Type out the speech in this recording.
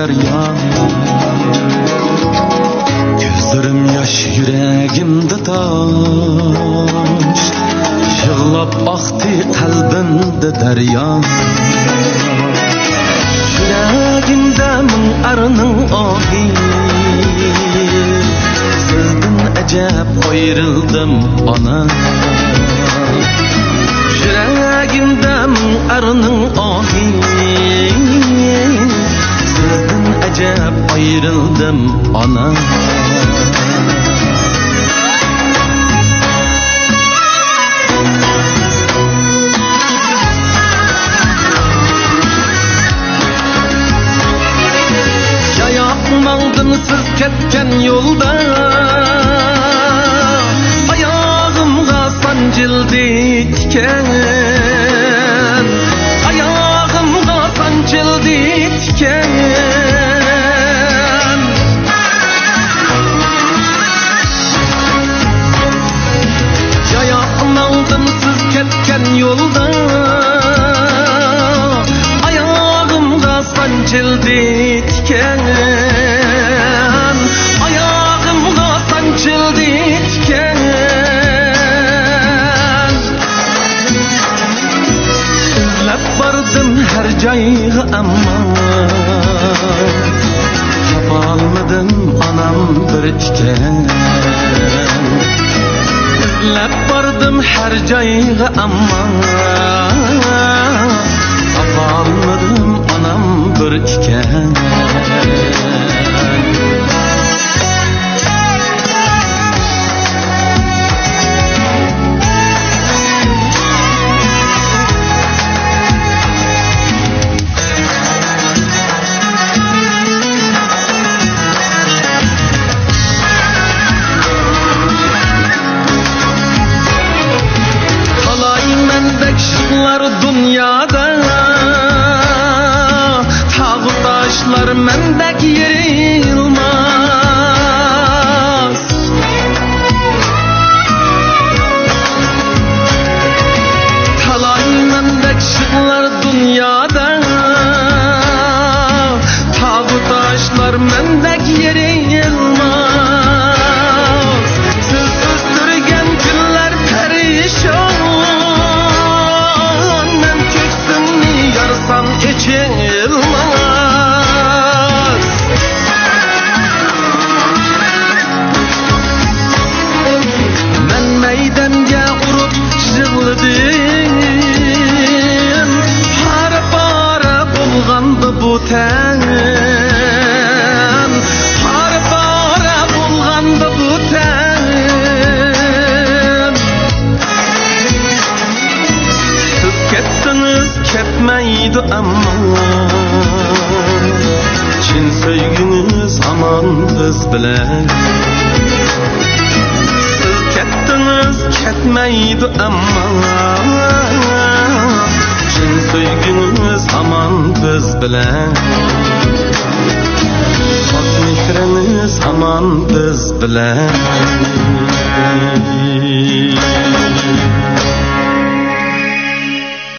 derya. Gözlerim yaş, yüreğimde taş, yığlap aktı kalbimde derya. Yüreğimde min arının ahi, sizden acep ayrıldım ana. Yüreğimde min arının ahi, sizden acep ayrıldım ana. Yayakmaldım siz ketken yolda, ayağımda sancıldı tiken. Ayağımda sancıldı tiken. Yayakmaldım siz ketken yolda, ayağımda sancıldı tiken. Ayağımda sancıldı tiken. İzlep vardım her cayğı ama tapalmadım anam bir tiken. İzlep vardım her cayğı ama tapalmadım anam bir tiken. Dünyada tağ taşlar mendek yığılmaz. Talay mendek şıklar dünyada tağ taşlar mendek yığılmaz. Siz östürgen günler perişan, içilmez. Men meydanga urup jığladım, har-para bulgandı bu ten. Har-para bulgandı bu ten. Siz ketdiniz ketmeydi ama, çin söygünüz aman biz bilen. Siz ketdiniz ketmeydi ama, çin söygünüz aman biz bilen. Hak mehriniz aman biz bilen.